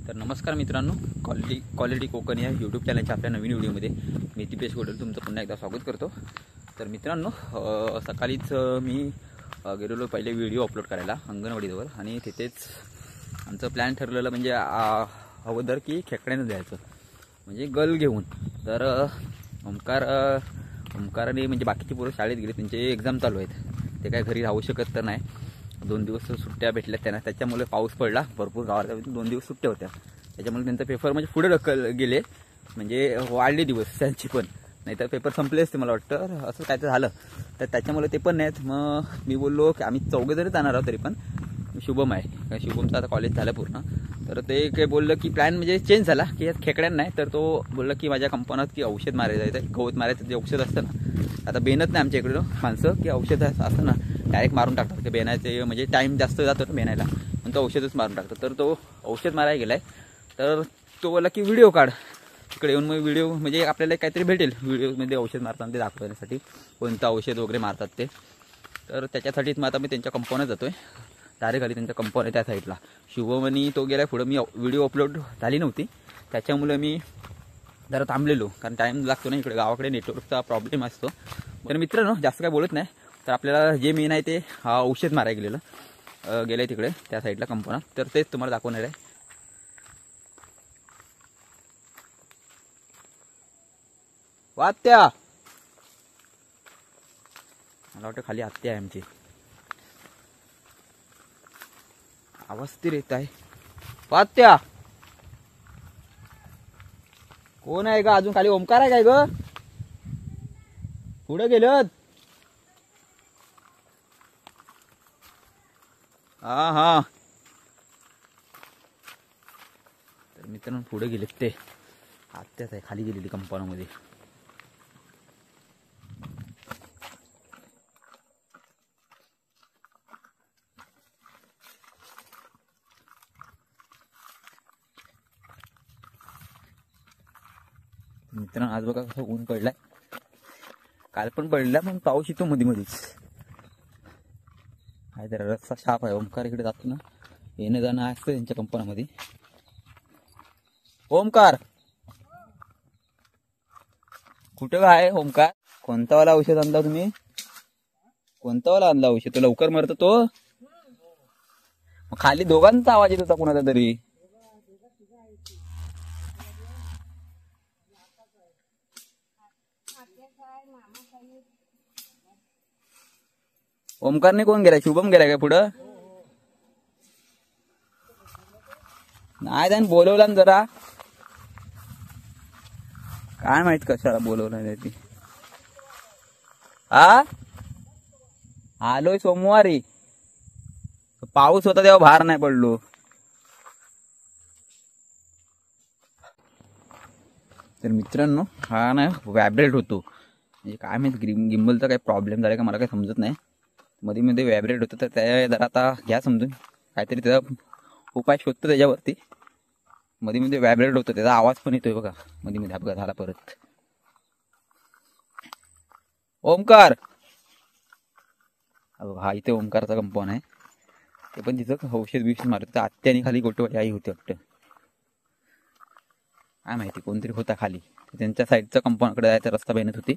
तर नमस्कार मित्रांनो, क्वालिटी कोकण या यूट्यूब चॅनलच्या आपल्या नवीन व्हिडिओमध्ये मी दीपेश गोडल तुमचं पुन्हा एकदा स्वागत करतो। तर मित्रांनो, सकाळीच मी गेलेलो पहिले व्हिडिओ अपलोड करायला अंगणवाडीवर आणि तिथेच आमचं प्लॅन ठरलेलं म्हणजे अगोदर की खेकड्यानं जायचं म्हणजे गल घेऊन। तर ओमकारने म्हणजे बाकीचे पोरं शाळेत गेले, त्यांचे एक्झाम चालू आहेत, ते काय घरी राहू शकत तर नाही। 2 दिवस सुट्ट्या भेटल्या त्यांना, त्याच्यामुळे पाऊस पडला भरपूर, गावाला 2 दिवस सुट्ट्या होत्या, त्याच्यामुळे त्यांचा पेपर म्हणजे पुढे गेले, म्हणजे वाढले दिवस त्यांची पण, नाही तर पेपर संपले असते मला वाटतं, असं काय तर झालं। तर त्याच्यामुळे ते पण नाहीत। मग मी बोललो की आम्ही 4 जरी जाणार आहोत, तरी पण शुभम आहे, शुभमचं आता कॉलेज झालं पूर्ण, तर ते काय बोललं की प्लॅन म्हणजे चेंज झाला की खेकड्यां नाही, तर तो बोलला की माझ्या कंपनीत की औषध मारायचं आहे, गवत मारायचं जे औषध असतं ना, आता बेनत नाही आमच्या इकडं माणसं की औषध असतं ना डायरेक्ट मारून टाकतात, ते बेनायचे म्हणजे टाईम जास्त जातो ना बेनायला, पण तो औषधच मारून टाकतो। तर तो औषध मारायला गेलाय, तर तो बोलला की व्हिडिओ काढ तिकडे येऊन, मग व्हिडिओ म्हणजे आपल्याला काहीतरी भेटेल व्हिडिओमध्ये औषध मारताना ते दाखवण्यासाठी, कोणतं औषध वगैरे मारतात ते। तर त्याच्यासाठीच मग आता मी त्यांच्या कंपनीत जातोय, डायरेक्ट आली त्यांच्या कंपनी त्या साईडला। शुभमनी तो गेला पुढं, मी व्हिडिओ अपलोड झाली नव्हती त्याच्यामुळे मी जरा थांबलेलो, कारण टाईम लागतो ना, इकडे गावाकडे नेटवर्कचा प्रॉब्लेम असतो। तर मित्रांनो, जास्त काय बोलत नाही, तर आपल्याला जे मेन आहे ते औषध मारायला गेलं तिकडे त्या साईडला कंपना, तर तेच तुम्हाला दाखवणार आहे। वात्या, मला वाटतं खाली आत्या आहे आमची, आवाज तर येत आहे। वात्या कोण आहे का अजून खाली? ओमकार आहे काय ग? पुढे गेलं? हा हा, तर मित्रांनो पुढे गेलेत ते, आत्याच आहे खाली गेलेली कंपनीमध्ये। मित्रांनो आज बघा कसं ऊन पडलाय, काल पण पडला, पण पाऊस येतो मध्ये मध्येच आहे, तर रस्ता शाप आहे। ओमकार इकडे जातो ना, येणं जाणं असतं त्यांच्या कंपनीमध्ये। ओमकार कुठं आहे ओमकार? कोणता वाला औषध आणला तुम्ही? कोणता वाला आणला औषध? तो लवकर मरतो तो? खाली दोघांचा आवाज येत होता कोणाचा तरी। ओमकारने कोण गेलाय? शुभम गेलाय काय पुढं? नाही त्याने बोलवला ना जरा, काय माहित कशाला बोलवलं ती। आलोय सोमवारी, पाऊस होता तेव्हा बाहेर नाही पडलो। तर मित्रांनो, हा ना व्हायब्रेट होतो, म्हणजे काय माहित गिम्बलचा काही प्रॉब्लेम झाला का मला काही समजत नाही, मध्ये मध्ये व्हायब्रेट होतं। तर त्या जरा आता घ्या समजून, काहीतरी त्याचा उपाय शोधतो त्याच्यावरती। मध्ये मध्ये व्हायब्रेट होतं, त्याचा आवाज पण येतोय बघा मध्ये मध्ये, अपघात झाला परत। ओमकार, हा इथे ओमकारचा कंपाऊंड आहे, ते पण तिथं औषध बिषध मारत, आत्याने खाली गोटवाली आई होती वाटतं, काय माहिती कोणतरी होता खाली, त्यांच्या साईडचा कंपाऊंडकडे जायचा रस्ता बनत होती,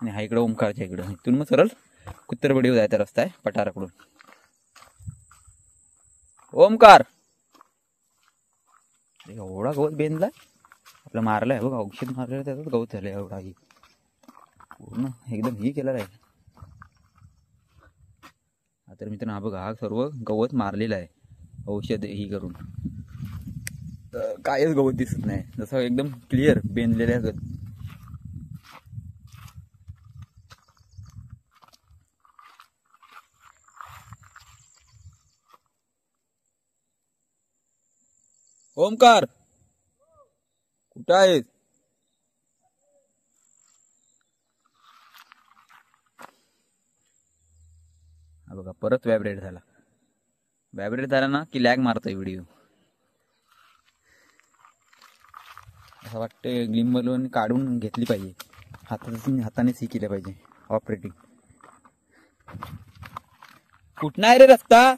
आणि हा इकडं ओमकारच्या इकडं, इथून मग सरळ कुत्तरबडीवर जायचा रस्ता आहे पठाराकडून। ओमकार, एवढा गवत बेंदलाय, आपलं मारलाय बघा, औषध मारलेलं त्याचाच गवत झालंय एवढा, ही पूर्ण एकदम ही केलेला आहे। तर मित्रांनो हा बघा, हा सर्व गवत मारलेलं आहे औषध ही करून, कायच गवत दिसत नाही, जसं एकदम क्लिअर बेंदलेलं आहे। ओमकार कुठं आहेस? हा बघा परत व्हायब्रेट झाला, व्हायब्रेट झाला ना की लॅग मारतोय व्हिडिओ, असं वाटतं गिम्बल काढून घेतली पाहिजे, हातानेच ही केलं पाहिजे ऑपरेटिंग। कुठं आहे रे रस्ता?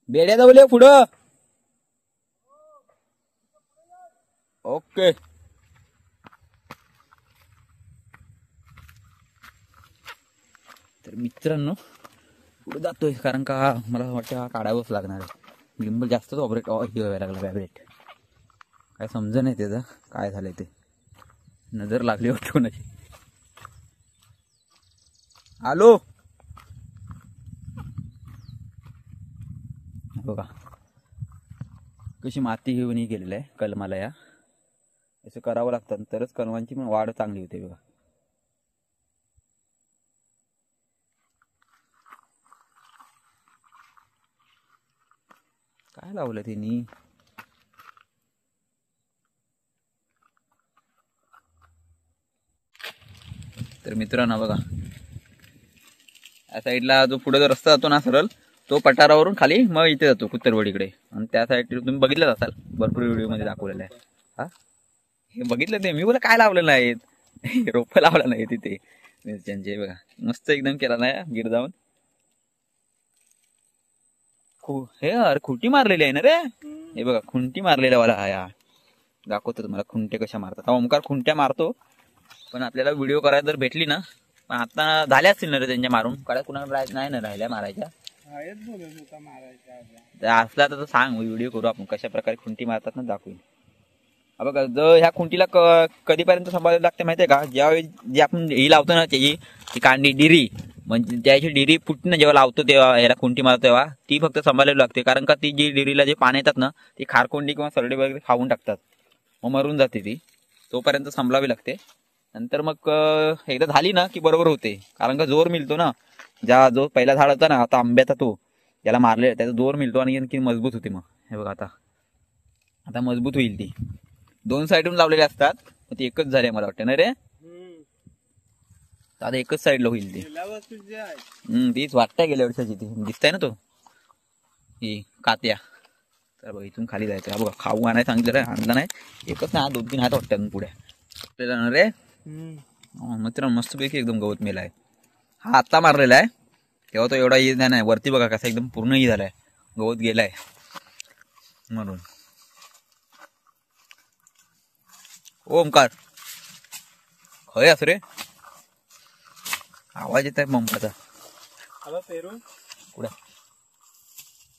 बेड्या जाऊले पुढं. ओके. तर मित्रांनो पुढे जातोय कारण का मला वाटतं हा काढावंच लागणार आहे. गिंबल जास्तच ऑपरेट हे व्हायला लागला व्हायब्रेट. काय समज नाही त्याचं काय झालंय ते. नजर लागली वाटतं कोणाची. आलो बघा कशी माती घेऊन गेलेलं आहे कलमाला. या असं करावं लागतं तरच कलमांची पण वाढ चांगली होते बघा. काय लावलं त्यांनी. तर मित्रांनो बघा या साईडला जो पुढे जो रस्ता जातो ना सरळ तो पठारावरून खाली मग इथे जातो कुत्तरवाडीकडे. आणि त्या साईड तुम्ही बघितलंच असाल भरपूर व्हिडिओ मध्ये दाखवलेला आहे. हा हे बघितलं ते मी बोला काय लावलेलं आहे रोप लावलं नाही तिथे मिरच्यांचे बघा मस्त एकदम केला नाही गिर जाऊन. हे अरे खुंटी मारलेली आहे ना रे. हे बघा खुंटी मारलेल्या वाला या दाखवतो तुम्हाला खुंटे कशा मारतात. ओमकार खुंट्या मारतो पण आपल्याला व्हिडिओ करायला जर भेटली ना पण आता झाल्या असतील ना रे त्यांच्या मारून काढा कुणाला नाही ना राहिल्या मारायच्या. असला तर सांग व्हिडिओ करू आपण कशा प्रकारे खुंटी मारतात ना दाखवून. बघा जर ह्या खुंटीला कधीपर्यंत सांभाळायला लागते माहितीये का. ज्यावेळी जे आपण ही लावतो ना त्याची ती कांडी डिरी म्हणजे त्याची डिरी फुटणं जेव्हा लावतो तेव्हा ह्याला खुंटी मारतो तेव्हा ती फक्त सांभाळायला लागते. कारण का ती जी डिरीला जे पाणी येतात ना ती खारकोंडी किंवा सरडे वगैरे खाऊन टाकतात मग मरून जाते ती. तोपर्यंत सांभाळावी लागते. नंतर मग एकदा झाली ना की बरोबर होते. कारण का जोर मिळतो ना. जो पहिला झाड होता ना आता आंब्याचा तो याला मारले त्याचा जोर मिळतो आणि आणखी मजबूत होते. मग हे बघा आता मजबूत होईल ती. दोन साईडून लावलेले असतात ती एकच झाली मला वाटतं ना रे. आता एकच साईडला होईल ती. तीच वाटतंय गेल्या वर्षाची ती दिसताय ना तो ही कात्या. तर बघा इथून खाली जायचं. बघा खाऊ आणाय सांगितलं रे आणला नाही. एकच ना 2-3 हात वाटतात पुढे आपल्याला ना रे. मित्र मस्तपैकी एकदम गवत मेला आहे. हा आत्ता मारलेला आहे तेव्हा तो एवढा ही नाही. वरती बघा कसा एकदम पूर्ण ही झालाय गवत गेलाय म्हणून. ओमकार खय असं रे आवाज येत आहे पंपाचा. पेरू कुठे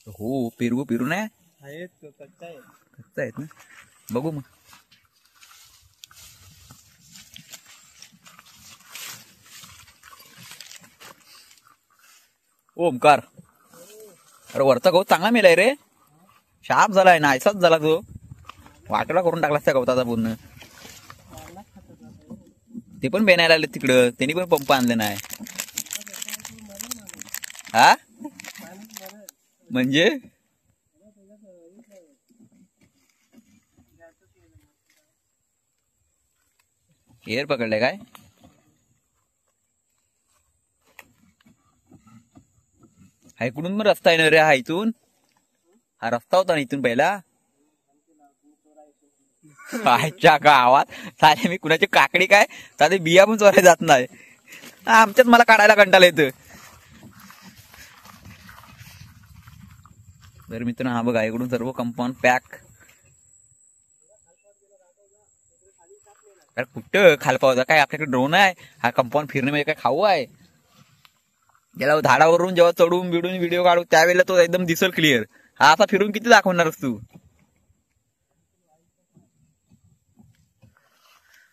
हो पेरू नाही कच्चा आहेत ना. बघू मग. ओमकार अरे वरचा गवत चांगला मेलाय रे. शार्प झालाय नाहीसाच झाला तो. वाटला करून टाकला त्या गवताचा पूर्ण. ते पण बेनायला आले तिकडं त्यांनी पण पंप आणले नाही. हा म्हणजे हेर पकडले काय. हा इकडून मग रस्ता आहे ना रे. हा इथून हा रस्ता होता ना इथून पहिला. आजच्या गावात सारे मी कुणाची काकडी काय साधे बिया पण चोरायला जात नाही. आमच्यात मला काढायला कंटाळा येतं. तर मित्रांनो हा बघा इकडून सर्व कंपाऊंड पॅक. कुठं खालपावता काय आपल्याकडे ड्रोन आहे. हा कंपाऊंड फिरणे म्हणजे काय खाऊ आहे. गेला झाडावरून जेव्हा चढून बिडून व्हिडिओ काढू त्यावेळेला तो एकदम दिसल क्लिअर. हा असा फिरून किती दाखवणारच तू.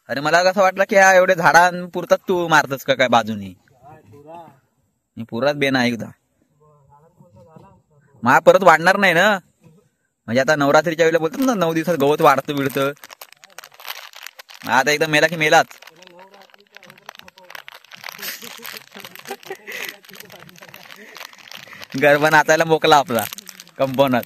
अरे मला कसं वाटलं की हा एवढे झाडांपुरतात तू मारतस का काय बाजूनी. पुरात बेना एकदा मला परत वाढणार नाही ना. म्हणजे आता नवरात्रीच्या वेळेला बोलतात ना 9 दिवसात गवत वाढतं बिडतं. आता एकदम मेला की मेलाच. गरबा नाचायला मोकला आपला कंपाऊंडात.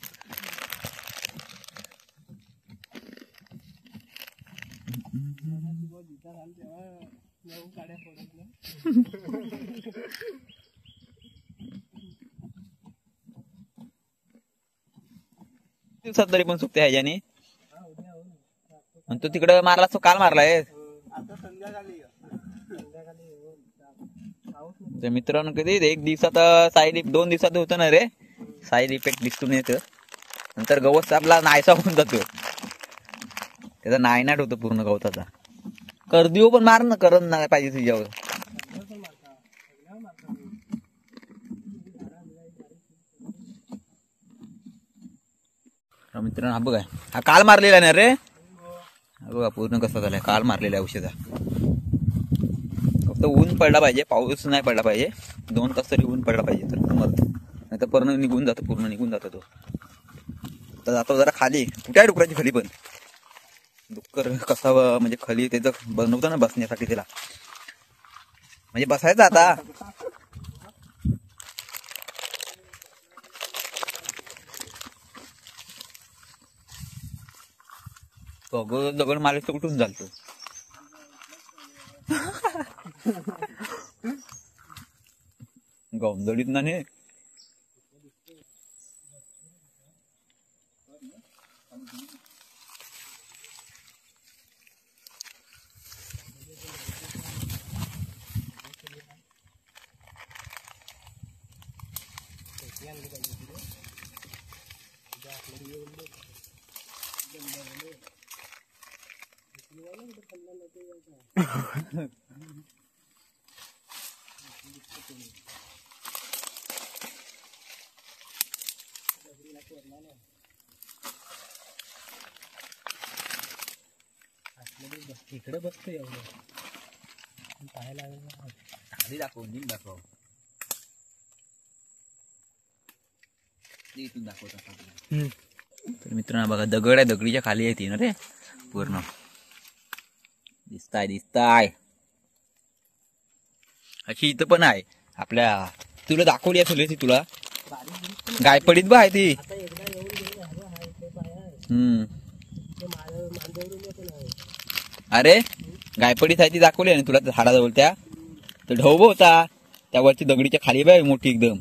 दिवसात तरी पण सुकते ह्याच्याने. तो तिकडे मारला तो काल मारलाय. मित्रांनो कधी 1 दिवसात साईड 2 दिवसात होतं ना रे. साईड इफेक्ट दिसून येतं. नंतर गवत आपला नायसा होऊन जातो, त्याचा नायनाट होतो पूर्ण गवताचा. करदिओ पण मार ना, करत नाही पाहिजे तुझ्यावर. मित्रांनो हा बघा, हा काल मारलेला आहे ना रे. हा बघा पूर्ण कसा झालाय, काल मारलेला आहे औषधा. फक्त ऊन पडला पाहिजे, पाऊस नाही पडला पाहिजे. 2 तास तरी ऊन पडला पाहिजे तर मरतो, नाही तर पूर्ण निघून जातो, पूर्ण निघून जातो तो. तर जातो जरा खाली. कुठे आहे डुकराची खाली पण? डुक्कर कसा म्हणजे खाली त्याचं बनवतं ना बसण्यासाठी, त्याला म्हणजे बसायचं आता. दगड मारले तर कुठून चालतो. गौंदडीत ना ने इकडे बसतो एवढं पाहायला खाली दाखव, नीट दाखव. इथून दाखवत. तर मित्रांनो बघा, दगड आहे, दगडीच्या खाली आहे ती ना रे पूर्ण. दिसताय. अशी इथं पण आहे आपल्या, तुला दाखवली असेल ती, तुला गायपडीत बा आहे ती. अरे गायपडीत आहे ती, दाखवली आहे तुला झाडाजवळ त्या. तर ढोब होता त्यावरची दगडीच्या खाली बाय मोठी एकदम.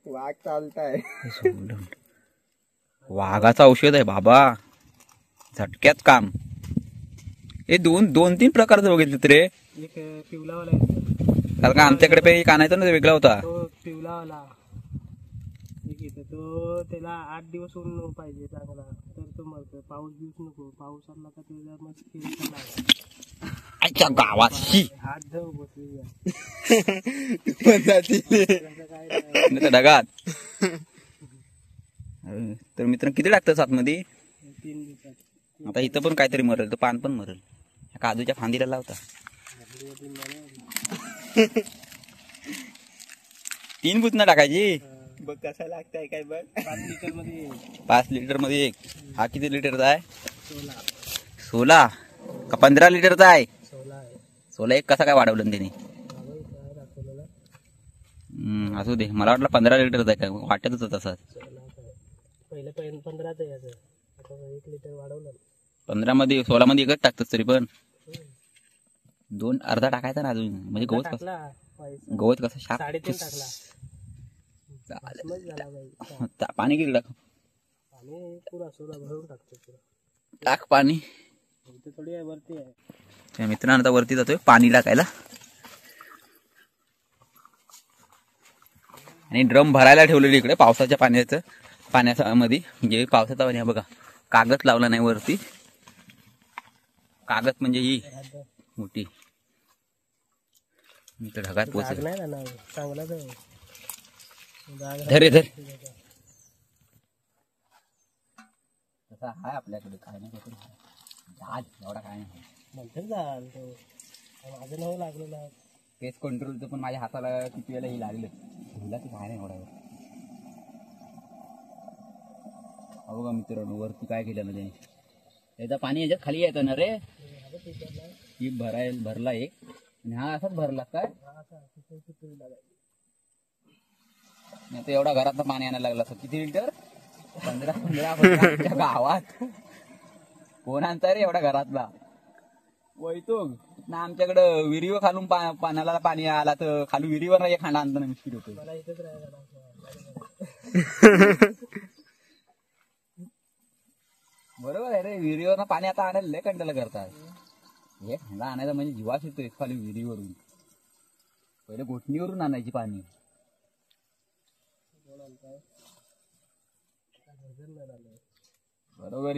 वाघ चालताय. वाघाचं औषध आहे बाबा, झटक्यात काम. हे 2-3 प्रकारचं बघितलं रे. एक पिवलावाला आहे, कारण का आमच्याकडे पण एक आणायचा ना, वेगळा होता तो पिवलावाला. एक येतो तो, त्याला 8 दिवस ऊन पाहिजे चांगला तर तो मरतो. पाऊस दिवस नको, पाऊस आला का त्याला मस्त आजच्या गावाची हात जाऊ बसली ढगात. तर मित्र किती टाकतं आतमध्ये? 3 दिवसात. आता इथं पण काहीतरी मरेल, तर पान पण मरेल. काजूच्या फांदीला लावता. 3 बुचना टाकायची. बघ कसा लागताय काय बघ. 5 लिटर मध्ये 5 लिटर मध्ये एक. हा किती लिटरचा आहे? 16. 16 का 15 लिटरचा आहे? 16 आहे. 16 एक कसा काय वाढवलं त्याने? असू दे, मला वाटलं 15 लिटरचा आहे, काय वाटत होतं तसंच. पहिले 15च आहे याचं, आता 1 लिटर वाढवलं. 15 मध्ये 16 मध्ये एकच टाकतोस तरी पण 2 अर्धा टाकायचा ना अजून, म्हणजे गवत कसं शाक 3.5 टाकला. पाणी किती टाक? पाणी पुरा सोडा भरून टाकतो पुरा. टाक पाणी. इथे थोडी आहे वरती आहे. मित्रांनो आता वरती जातोय पाणी टाकायला, आणि ड्रम भरायला ठेवलेली इकडे पावसाच्या पाण्यामध्ये. म्हणजे पावसाचा पाणी बघा, कागद लावला नाही वरती. कागद म्हणजे ही मोठी ढगात पोचत नाही ना, चांगलाच आहे. धर तसा आहे आपल्याकडे, काय नाही एवढा काय नाही म्हणतात जाल तो. माझं नाव लागलेलं आहे पेस्ट कंट्रोलचं, पण माझ्या हाताला किती वेळेला हे लागलं तुला, की काय नाही एवढा. हो का मित्रांनो, वरती काय केलं म्हणजे त्याचं पाणी याच्यात खाली येतं ना रे. ही भरला एक, आणि हा असाच भरला काय नाही तर एवढा घरात पाणी आणायला लागला. किती लिटर? 15 गावात कोण आणता रे एवढा घरातला? वैतो ना आमच्याकडं विहिरीवर खालून पाण्याला पाणी आला तर खाली विहिरीवर एक खांडा आणताना मुश्किल होतो. बरोबर आहे रे, विहिरीवर पाणी आता आणायला लय कंटाळा करतात. हे खायला आणायचा म्हणजे जीवास येतोय खाली विहिरीवरून. पहिले घोटणीवरून आणायची पाणी. बरोबर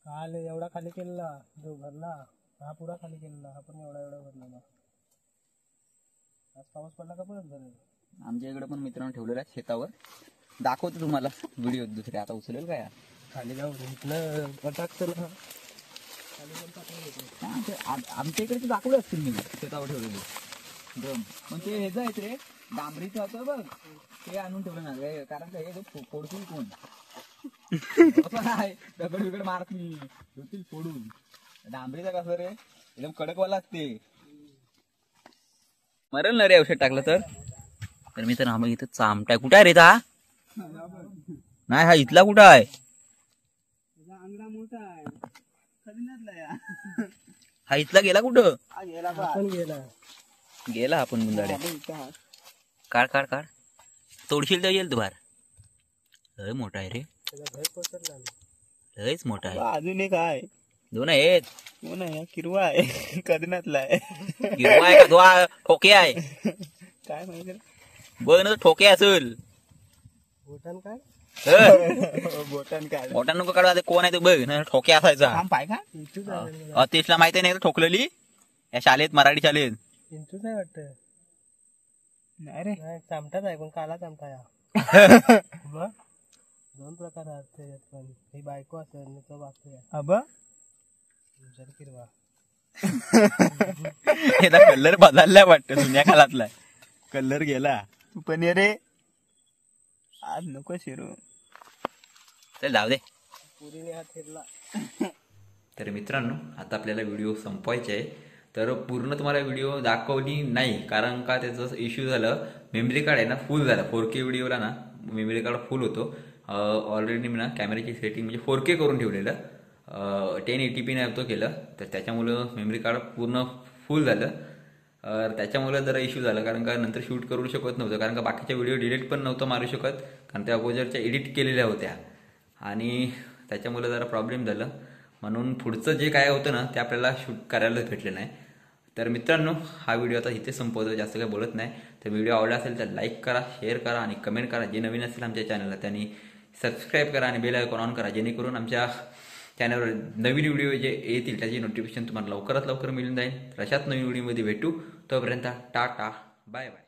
काल एवढा खाली केलेला जो भरला हा पुरा खाली केलेला, हा पण एवढा भरलेला. आज पाऊस पडला का परत भरेल. आमच्या इकडे पण मित्रांनो ठेवलेला आहे शेतावर. दाखवतो तुम्हाला व्हिडिओ दुसरे. आता उचलेल का यार खाली जाऊन इथनं पटाकतं ना. आमच्या इकडे ते दाखवले असतील मी शेतावर ठेवलेले ड्रम. पण ते हेच आहेत रे, डांबरीचं होतं बघ, ते आणून ठेवलं ना रे. कारण का हे फोडतील कोण आहे, दगड बिगड मारतील होतील फोडून. डांबरीचं कसं रे एकदम कडकवाला असते, मरल ना रे औषध टाकलं तर. तर मी तर आम्ही इथं चामटाय कुठं आहे रे हा? नाही हा इथला कुठं आहे? अंगडा मोठा आहे. हा इथला गेला कुठं? पण गेला आपण मुंदाड्या. काढ काढ काढ, तोडशील तर येईल तू बाहेर. लय मोठा आहे रे, लयच मोठा आहे. अजून एक आहे, दोन आहेत. दोन आहे, किरवा आहे, कदनातला आहे. किरवा आहे का तो ठोके आहे? काय माहिती बघ ना ठोके असेल. बोटान काय बोटान काय बोटान नको काढू. कोण आहे ते बघ ना, ठोके असायचा. पाय का अतिशला माहिती नाही ठोकलेली या शाळेत, मराठी शाळेत. इंचूच आहे वाटतं. नाही रे, चामटाच आहे पण काला चामटा या. मग दोन प्रकार आहेत त्याच्यात पण. ही बायको असेल तो बापू आहे. किरवा याचा कलर बदललाय वाटतं, जुन्या काळातला कलर गेला. तू पण ये रे, आज नको शिरू. चल जाऊ दे. पुरीने हात फिरला. तर मित्रांनो आता आपल्याला व्हिडिओ संपवायचे आहे. तर पूर्ण तुम्हाला व्हिडिओ दाखवली नाही, कारण का त्याचं इश्यू झालं, मेमरी कार्ड आहे ना फुल झाला. 4K व्हिडिओला ना मेमरी कार्ड फुल होतो. ऑलरेडी मी ना कॅमेऱ्याची सेटिंग म्हणजे 4K करून ठेवलेलं, 1080p नव्हतं केलं, तर त्याच्यामुळं मेमरी कार्ड पूर्ण फुल झालं. त्याच्यामुळे जरा इश्यू झाला, कारण का नंतर शूट करू शकत नव्हतं, कारण का बाकीच्या व्हिडिओ डिलीट पण नव्हतं मारू शकत, कारण त्या अगोदरच्या एडिट केलेल्या होत्या. आणि त्याच्यामुळे जरा प्रॉब्लेम झालं. म्हणून पुढचं जे काय होतं ना ते आपल्याला शूट करायलाच भेटलं नाही. तर मित्रांनो हा व्हिडिओ आता इथे संपवतो, जास्त काही बोलत नाही. तर व्हिडिओ आवडला असेल तर लाईक करा, शेअर करा आणि कमेंट करा. जे नवीन असेल आमच्या चॅनलला त्यांनी सबस्क्राईब करा आणि बेल आयकॉन ऑन करा, जेणेकरून आमच्या चॅनलवर नवीन व्हिडिओ जे येतील त्याची नोटिफिकेशन तुम्हाला लवकरात लवकर मिळून जाईल. तर अशाच नवीन व्हिडिओमध्ये भेटू. तोपर्यंत टाटा, बाय बाय.